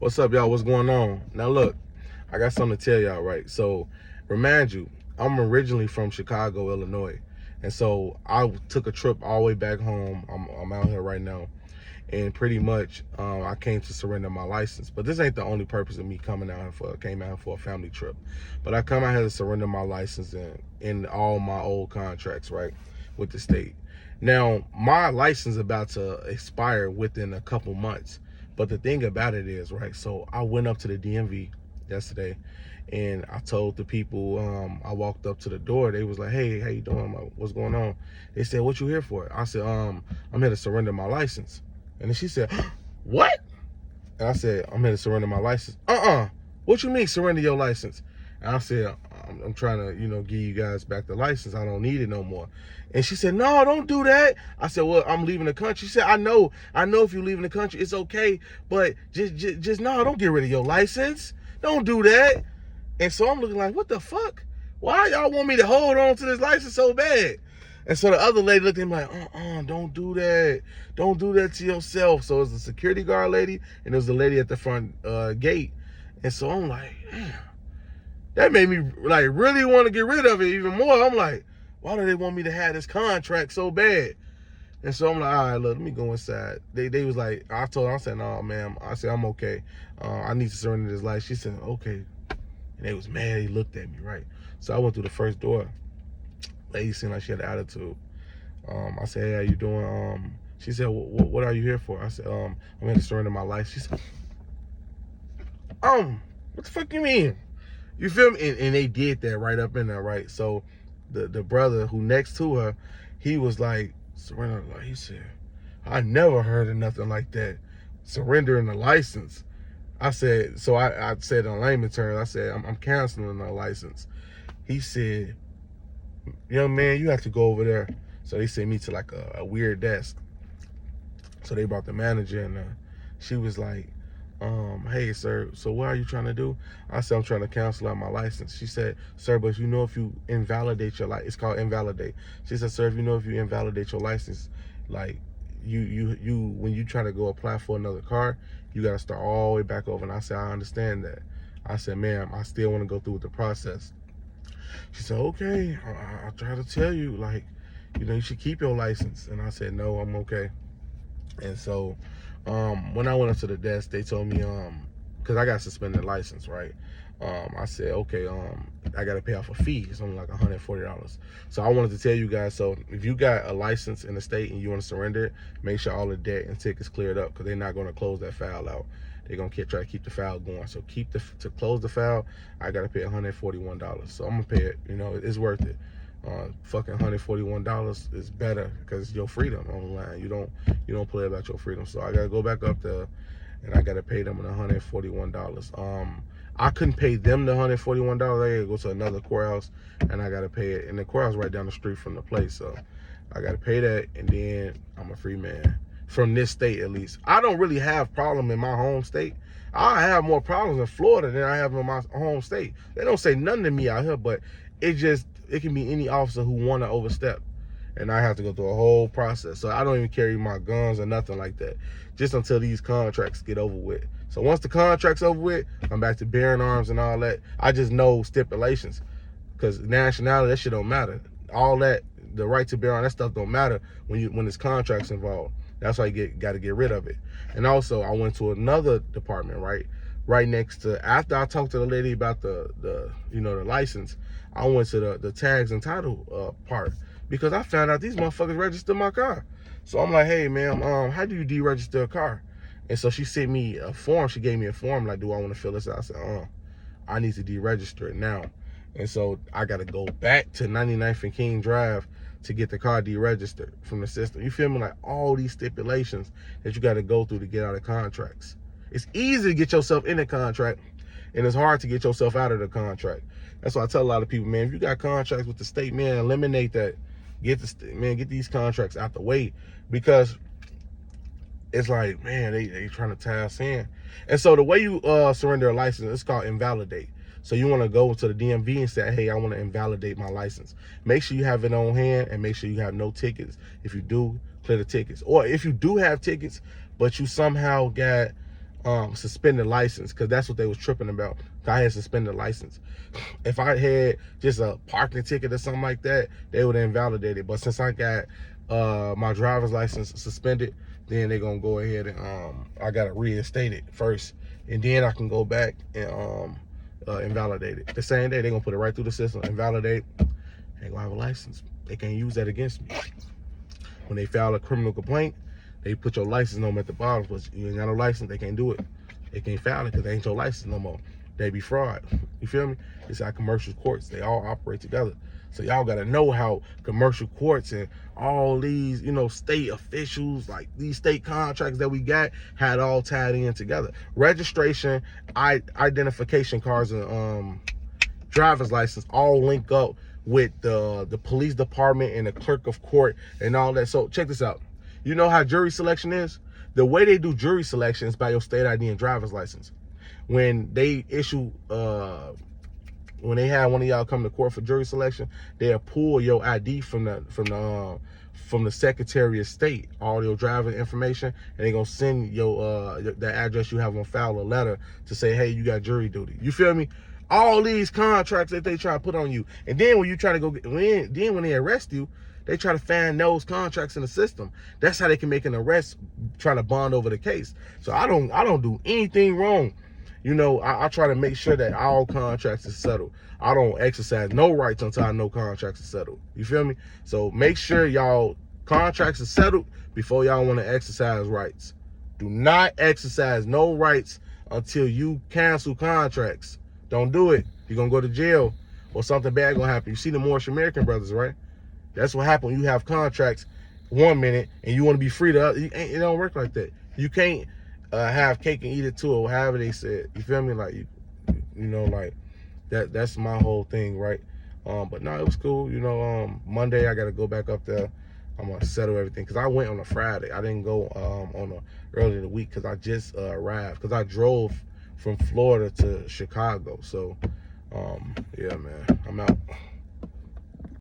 What's up, y'all? What's going on? Now, look, I got something to tell y'all, right? So, remind you, I'm originally from Chicago, Illinois. And so, I took a trip all the way back home. I'm out here right now. And pretty much, I came to surrender my license. But this ain't the only purpose of me coming out here came out here for a family trip. But I come out here to surrender my license in all my old contracts, right, with the state. Now, my license is about to expire within a couple months. But the thing about it is, right, so I went up to the DMV yesterday and I told the people, I walked up to the door. They was like, hey, how you doing? I'm like, what's going on? They said, what you here for? I said, I'm here to surrender my license. And then she said, what? And I said, I'm here to surrender my license. What you mean surrender your license? And I said, I'm trying to, give you guys back the license. I don't need it no more. And she said, no, don't do that. I said, well, I'm leaving the country. She said, I know if you're leaving the country, it's okay. But just no, don't get rid of your license. Don't do that. And so I'm looking like, what the fuck? Why y'all want me to hold on to this license so bad? And so the other lady looked at me like, don't do that. Don't do that to yourself. So it was the security guard lady and it was the lady at the front gate. And so I'm like, damn. That made me like really want to get rid of it even more. I'm like, why do they want me to have this contract so bad? And so I'm like, all right, look, let me go inside. They was like, I said, no, ma'am. I said, I'm okay. I need to surrender this license. She said, okay. And they was mad. He looked at me, right? So I went through the first door. Lady seemed like she had an attitude. I said, hey, how you doing? She said, what are you here for? I said, I'm here to surrender my life. She said, what the fuck you mean? You feel me? And they did that right up in there, right? So the brother who next to her, he was like, surrender. Like he said, I never heard of nothing like that. Surrendering the license. I said, so I said in layman terms, I said, I'm canceling the license. He said, young man, you have to go over there. So they sent me to like a weird desk. So they brought the manager and she was like, hey, sir, so what are you trying to do? I said, I'm trying to cancel out my license. She said, sir, but if you invalidate your license, it's called invalidate. She said, sir, if you invalidate your license, like you when you try to go apply for another car, you got to start all the way back over. And I said, I understand that. I said, ma'am, I still want to go through with the process. She said, okay, I'll try to tell you, like, you should keep your license. And I said, no, I'm okay. And so when I went up to the desk, they told me, because I got suspended license, right? I said, okay, I got to pay off a fee. It's only like $140. So I wanted to tell you guys, so if you got a license in the state and you want to surrender it, make sure all the debt and tickets cleared up because they're not going to close that file out. They're going to try to keep the file going. So to close the file, I got to pay $141. So I'm going to pay it. It's worth it. Fucking $141 is better because it's your freedom online. You don't play about your freedom. So I got to go back up there and I got to pay them $141. I couldn't pay them the $141. I got to go to another courthouse and I got to pay it. And the courthouse right down the street from the place. So I got to pay that and then I'm a free man. From this state, at least. I don't really have problem in my home state. I have more problems in Florida than I have in my home state. They don't say nothing to me out here, but it can be any officer who want to overstep. And I have to go through a whole process. So I don't even carry my guns or nothing like that. Just until these contracts get over with. So once the contract's over with, I'm back to bearing arms and all that. I just know stipulations. Because nationality, that shit don't matter. All that, the right to bear arms, that stuff don't matter when there's contracts involved. That's why you got to get rid of it. And also, I went to another department, right next to. After I talked to the lady about the license, I went to the tags and title part because I found out these motherfuckers registered my car. So I'm like, hey ma'am, how do you deregister a car? And so she sent me a form. She gave me a form like, do I want to fill this out? I said, I need to deregister it now. And so I got to go back to 99th and King Drive to get the car deregistered from the system. You feel me? Like all these stipulations that you got to go through to get out of contracts. It's easy to get yourself in a contract, and it's hard to get yourself out of the contract. That's why I tell a lot of people, man, if you got contracts with the state, man, eliminate that. Get these contracts out the way because it's like, man, they trying to tie us in. And so the way you surrender a license, it's called invalidate. So you want to go to the DMV and say, hey, I want to invalidate my license. Make sure you have it on hand and make sure you have no tickets. If you do, clear the tickets. Or if you do have tickets, but you somehow got suspended license, because that's what they was tripping about. I had suspended license. If I had just a parking ticket or something like that, they would invalidate it. But since I got my driver's license suspended, then they're gonna go ahead and I gotta reinstate it first, and then I can go back and invalidate it. The same day, they're gonna put it right through the system, invalidate, ain't gonna have a license. They can't use that against me. When they file a criminal complaint, they put your license number at the bottom, but you ain't got no license, they can't do it. They can't file it because they ain't your license no more. They be fraud. You feel me? It's how commercial courts, they all operate together. So y'all gotta know how commercial courts and all these, state officials, like these state contracts that we got, had all tied in together. Registration, identification cards, and driver's license all link up with the police department and the clerk of court and all that. So check this out. You know how jury selection is? The way they do jury selection is by your state ID and driver's license. When they issue, when they have one of y'all come to court for jury selection, they'll pull your ID from the Secretary of State, all your driver information, and they're gonna send your the address you have on file a letter to say, hey, you got jury duty. You feel me? All these contracts that they try to put on you, and then when you try to go when they arrest you, they try to find those contracts in the system. That's how they can make an arrest, trying to bond over the case. So I don't do anything wrong. I try to make sure that all contracts are settled. I don't exercise no rights until I know contracts are settled. You feel me? So make sure y'all contracts are settled before y'all want to exercise rights. Do not exercise no rights until you cancel contracts. Don't do it. You're going to go to jail or something bad going to happen. You see the Moorish American brothers, right? That's what happens when you have contracts 1 minute and you want to be free to other. It don't work like that. You can't have cake and eat it too, or however they said. You feel me? Like, like that's my whole thing, right? But no, it was cool. Monday I got to go back up there. I'm going to settle everything because I went on a Friday. I didn't go on a early in the week because I just arrived, because I drove from Florida to Chicago. So, yeah, man, I'm out.